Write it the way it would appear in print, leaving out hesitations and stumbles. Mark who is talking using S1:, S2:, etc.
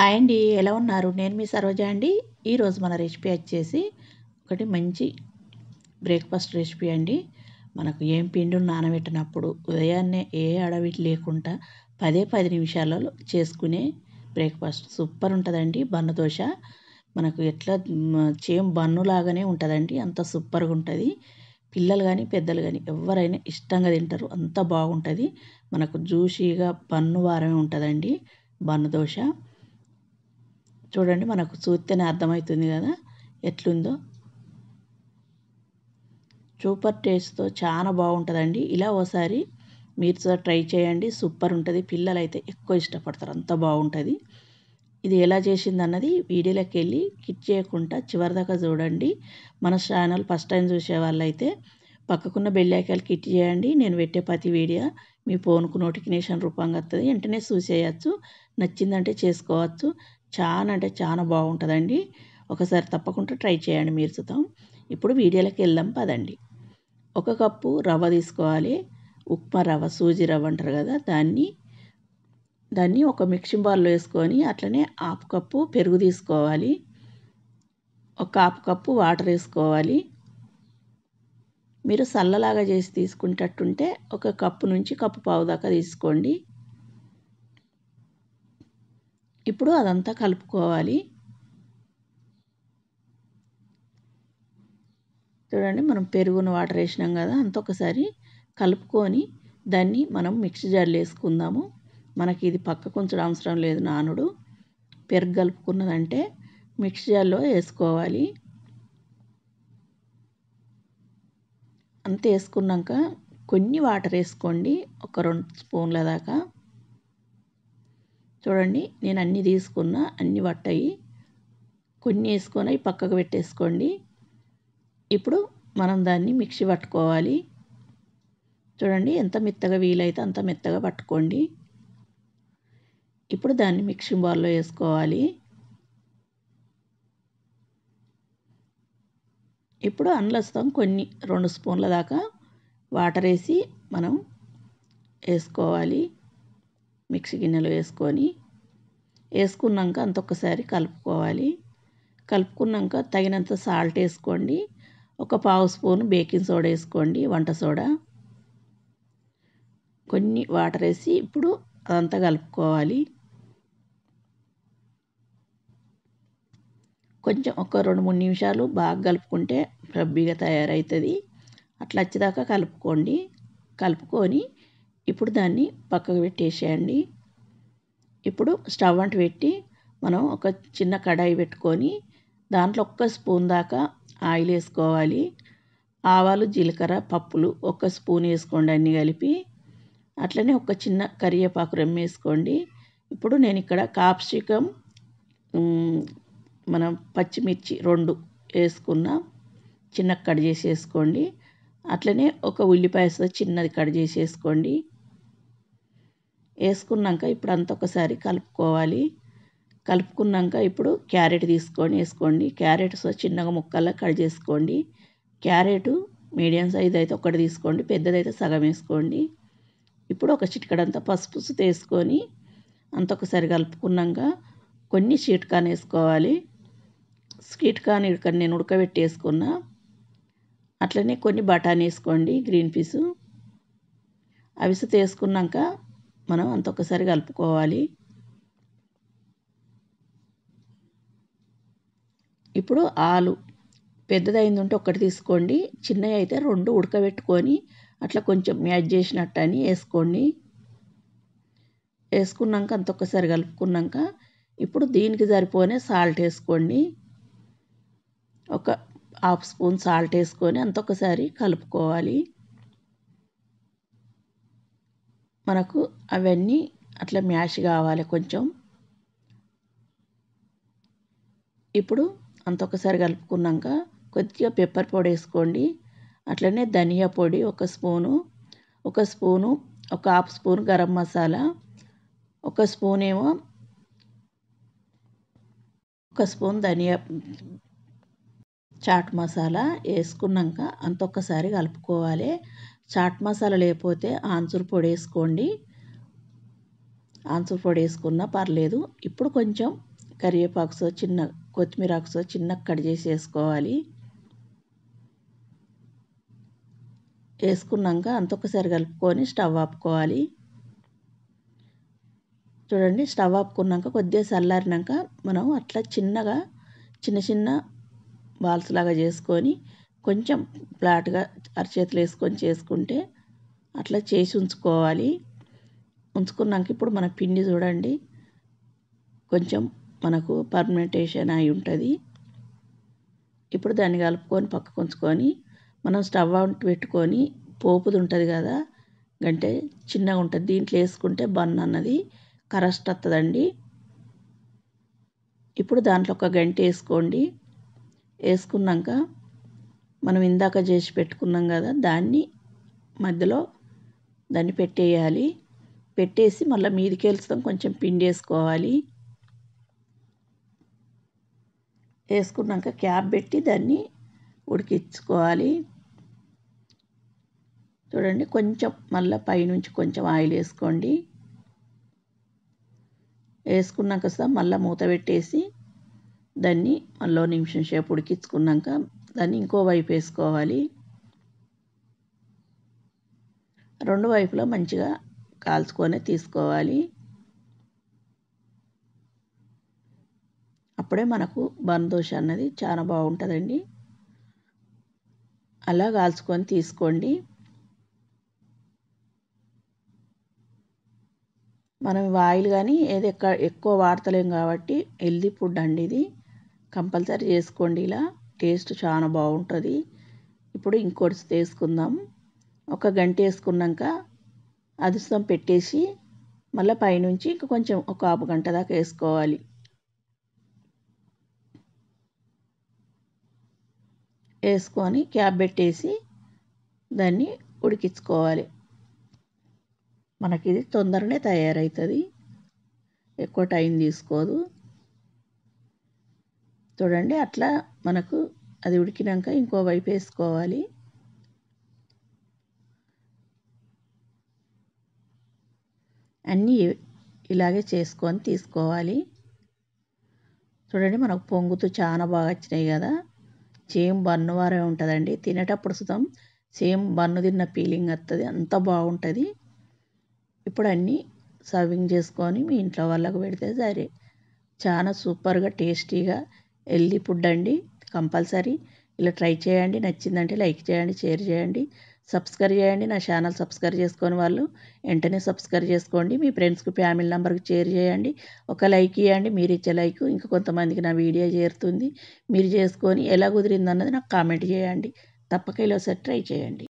S1: Hi అండి. ఎలా ఉన్నారు? నేను మీ సరోజ అండి. ఈరోజు మన రెసిపీ వచ్చేసి ఒకటి మంచి బ్రేక్‌ఫాస్ట్ రెసిపీ అండి. మనకు ఏం పిండిని నానబెట్టినప్పుడు ఉదయాన్నే ఏ హడావిడి లేకుండా 10 నిమిషాలలో చేసుకునే బ్రేక్‌ఫాస్ట్ సూపర్ ఉంటదండి. బన్ను దోస. మనకు ఎట్లా సేమ్ బన్ను లాగానే ఉంటదండి. అంత సూపర్‌గా ఉంటది. పిల్లలు గాని, పెద్దలు గాని ఎవ్వరైనా ఇష్టంగా తింటారు. అంత బాగుంటది. మనకు జ్యూసీగా బన్ను వారమే ఉంటదండి బన్ను దోస. చూడండి, మనకు చూస్తేనే అర్థమవుతుంది కదా ఎట్లుందో. సూపర్ టేస్ట్‌తో చాలా బాగుంటుందండి. ఇలా ఓసారి మీరు ట్రై చేయండి. సూపర్ ఉంటుంది. పిల్లలైతే ఎక్కువ ఇష్టపడతారు. అంత బాగుంటుంది. ఇది ఎలా చేసిందన్నది వీడియోలోకి వెళ్ళి స్కిప్ చేయకుండా చివరిదాకా చూడండి. మన ఛానల్ ఫస్ట్ టైం చూసే వాళ్ళైతే పక్కకున్న బెల్ ఐకాన్ క్లిక్ చేయండి. నేను పెట్టే ప్రతి వీడియో మీ ఫోన్కు నోటిఫికేషన్ రూపంగా వస్తుంది. వెంటనే చూసేయచ్చు. నచ్చిందంటే చేసుకోవచ్చు. చాలా అంటే చాలా బాగుంటుందండి. ఒకసారి తప్పకుండా ట్రై చేయండి మీరు చూద్దాం. ఇప్పుడు వీడియోలోకి వెళ్దాం పదండి. 1 కప్పు రవ్వ తీసుకోవాలి. ఉప్మా రవ్వ, సూజీ రవ్వ అంటారు కదా, దాన్ని ఒక మిక్సింగ్ బౌల్లో వేసుకొని అట్లనే 1/2 కప్పు పెరుగు తీసుకోవాలి. ఒక 1/2 కప్పు వాటర్ వేసుకోవాలి. మీరు సల్లలాగా చేసి తీసుకునేటట్టుంటే 1 కప్పు నుంచి కప్పు పావు దాకా తీసుకోండి. ఇప్పుడు అదంతా కలుపుకోవాలి. చూడండి, మనం పెరుగును వాటర్ వేసినాం కదా, అంత ఒకసారి కలుపుకొని దాన్ని మనం మిక్సీ జార్లో వేసుకుందాము. మనకి ఇది పక్కకు ఉంచడం అవసరం లేదు. నానుడు పెరుగు కలుపుకున్నదంటే మిక్సీ జార్లో వేసుకోవాలి. అంత వేసుకున్నాక కొన్ని వాటర్ వేసుకోండి, ఒక 2 స్పూన్ల దాకా. చూడండి, నేను అన్నీ తీసుకున్నా, అన్నీ పట్టాయి. కొన్ని వేసుకొని పక్కకు పెట్టేసుకోండి. ఇప్పుడు మనం దాన్ని మిక్సీ పట్టుకోవాలి. చూడండి, ఎంత మెత్తగా వీలైతే అంత మెత్తగా పట్టుకోండి. ఇప్పుడు దాన్ని మిక్సింగ్ బౌల్లో వేసుకోవాలి. ఇప్పుడు అందులో కొన్ని 2 స్పూన్ల దాకా వాటర్ వేసి మనం వేసుకోవాలి. మిక్సీ గిన్నెలో వేసుకున్నాక అంత ఒక్కసారి కలుపుకోవాలి. కలుపుకున్నాక తగినంత సాల్ట్ వేసుకోండి. ఒక పావు స్పూన్ బేకింగ్ సోడా వేసుకోండి, వంట సోడా. కొన్ని వాటర్ వేసి ఇప్పుడు అదంతా కలుపుకోవాలి. కొంచెం ఒక 2-3 నిమిషాలు బాగా కలుపుకుంటే రబ్బీగా తయారవుతుంది. అట్లా వచ్చేదాకా కలుపుకొని ఇప్పుడు దాన్ని పక్కకు పెట్టేసేయండి. ఇప్పుడు స్టవ్ అంటు పెట్టి మనం ఒక చిన్న కడాయి పెట్టుకొని దాంట్లో 1 స్పూన్ దాకా ఆయిల్ వేసుకోవాలి. ఆవాలు, జీలకర్ర, పప్పులు 1 స్పూన్ వేసుకోండి అన్నీ కలిపి. అట్లనే ఒక చిన్న కరివేపాకు రెమ్మ వేసుకోండి. ఇప్పుడు నేను ఇక్కడ కాప్సికమ్, మనం పచ్చిమిర్చి 2 వేసుకున్న, చిన్న కట్ చేసి వేసుకోండి. అట్లనే ఒక ఉల్లిపాయ చిన్నది కట్ చేసి వేసుకోండి. వేసుకున్నాక ఇప్పుడు అంత ఒకసారి కలుపుకోవాలి. కలుపుకున్నాక ఇప్పుడు క్యారెట్ వేసుకోండి. క్యారెట్ చిన్నగా ముక్కల్లా కట్ చేసుకోండి. క్యారెట్ మీడియం సైజ్ అయితే ఒకటి తీసుకోండి, పెద్దదైతే సగం వేసుకోండి. ఇప్పుడు ఒక చిటికెడంతా పసుపు వేసుకొని అంత ఒకసారి కలుపుకున్నాక కొన్ని స్వీట్ కార్న్ వేసుకోవాలి. స్వీట్ కార్న్ ఇక్కడ నేను ఉడకబెట్టి వేసుకున్నా. అట్లనే కొన్ని బఠానీ వేసుకోండి, గ్రీన్ పీసు. అవి వేసుకున్నాక మనం అంత ఒకసారి కలుపుకోవాలి. ఇప్పుడు ఆలు పెద్దదైంది ఉంటే ఒకటి తీసుకోండి, చిన్నవి అయితే 2 ఉడకబెట్టుకొని అట్లా కొంచెం మ్యాష్ చేసినట్టు అని వేసుకోండి. వేసుకున్నాక అంత ఒక్కసారి కలుపుకున్నాక ఇప్పుడు దీనికి సరిపోనే సాల్ట్ వేసుకోండి. ఒక 1/2 స్పూన్ సాల్ట్ వేసుకొని అంత ఒకసారి కలుపుకోవాలి. మనకు అవన్నీ అట్లా మ్యాష్ కావాలి కొంచెం. ఇప్పుడు అంత ఒకసారి కలుపుకున్నాక కొద్దిగా పెప్పర్ పొడి వేసుకోండి. అట్లనే ధనియా పొడి 1 స్పూను, ఒక 1/2 స్పూన్ గరం మసాలా, 1 స్పూన్ ఏమో 1 స్పూన్ చాట్ మసాలా వేసుకున్నాక అంత ఒక్కసారి కలుపుకోవాలి. చాట్ మసాలా లేకపోతే ఆమ్చూర్ పొడి వేసుకోండి. ఆమ్చూర్ పొడి వేసుకున్నా పర్లేదు. ఇప్పుడు కొంచెం కరివేపాకుతో చిన్న కొత్తిమీరాకుతో చిన్న కట్ చేసి వేసుకోవాలి. వేసుకున్నాక అంతొకసారి కలుపుకొని స్టవ్ ఆపుకోవాలి. చూడండి, స్టవ్ ఆపుకున్నాక కొద్దిగా చల్లారినాక మనం అట్లా చిన్నగా చిన్న బాల్స్ లాగా చేసుకొని కొంచెం ఫ్లాట్గా అరచేతులు వేసుకొని చేసుకుంటే అట్లా చేసి ఉంచుకోవాలి. ఉంచుకున్నాక ఇప్పుడు మన పిండి చూడండి కొంచెం మనకు పర్మెంటేషన్ అయి ఉంటుంది. ఇప్పుడు దాన్ని కలుపుకొని పక్కకు ఉంచుకొని మనం స్టవ్ అవుట్ పెట్టుకొని పోపుది ఉంటుంది కదా, గంటే చిన్నగా ఉంటుంది, దీంట్లో వేసుకుంటే బన్ అన్నది కరస్ట్ వస్తుందండి. ఇప్పుడు దాంట్లో ఒక గంట వేసుకోండి. వేసుకున్నాక మనం ఇందాక చేసి పెట్టుకున్నాం కదా, దాన్ని మధ్యలో దాన్ని పెట్టేయాలి. పెట్టేసి మళ్ళీ మీదికి వెళ్తాం కొంచెం పిండి వేసుకోవాలి. వేసుకున్నాక క్యాప్ పెట్టి దాన్ని ఉడికించుకోవాలి. చూడండి, కొంచెం మళ్ళీ పైనుంచి కొంచెం ఆయిల్ వేసుకోండి. వేసుకున్నాక మళ్ళీ మూత పెట్టేసి దాన్ని మళ్ళీ నిమిషం సేపు ఉడికించుకున్నాక దాన్ని ఇంకో వైపు వేసుకోవాలి. రెండు వైపులా మంచిగా కాల్చుకొని తీసుకోవాలి. అప్పుడే మనకు బన్ దోశ అన్నది చాలా బాగుంటుందండి. అలా కాల్చుకొని తీసుకోండి. మనం ఆయిల్ కానీ ఏది ఎక్కువ వాడతలేం కాబట్టి హెల్దీ ఫుడ్ అండి ఇది. కంపల్సరీ చేసుకోండి, ఇలా టేస్ట్ చాలా బాగుంటుంది. ఇప్పుడు ఇంకోటి వేసుకుందాం. ఒక గంట వేసుకున్నాక అదుస్తాం పెట్టేసి మళ్ళీ పైనుంచి ఇంకా కొంచెం ఒక హాఫ్ గంట దాకా వేసుకోవాలి. వేసుకొని క్యాప్ పెట్టేసి దాన్ని ఉడికించుకోవాలి. మనకి ఇది తొందరనే తయారవుతుంది, ఎక్కువ టైం తీసుకోదు. చూడండి, అట్లా మనకు అది ఉడికినాక ఇంకో వైపు వేసుకోవాలి. అన్నీ ఇలాగే చేసుకొని తీసుకోవాలి. చూడండి, మనకు పొంగుతూ చాలా బాగా వచ్చినాయి కదా. సేమ్ బన్ను వారే ఉంటుందండి. తినేటప్పుడు సుతం సేమ్ బన్ను తిన్న ఫీలింగ్ వస్తుంది, అంత బాగుంటుంది. ఇప్పుడు అన్నీ సర్వింగ్ చేసుకొని మీ ఇంట్లో వాళ్ళకు పెడితే సరే, చాలా సూపర్గా టేస్టీగా హెల్దీ ఫుడ్ అండి. కంపల్సరీ ఇలా ట్రై చేయండి. నచ్చిందంటే లైక్ చేయండి, షేర్ చేయండి, సబ్స్క్రైబ్ చేయండి. నా ఛానల్ సబ్స్క్రైబ్ చేసుకొని వాళ్ళు వెంటనే సబ్స్క్రైబ్ చేసుకోండి. మీ ఫ్రెండ్స్కి ఫ్యామిలీ మెంబర్కి షేర్ చేయండి. ఒక లైక్ ఇవ్వండి. మీరు ఇచ్చే లైక్ ఇంకా కొంతమందికి నా వీడియో చేరుతుంది. మీరు చేసుకొని ఎలా కుదిరింది అన్నది నాకు కామెంట్ చేయండి. తప్పక ఇలా ఒకసారి ట్రై చేయండి.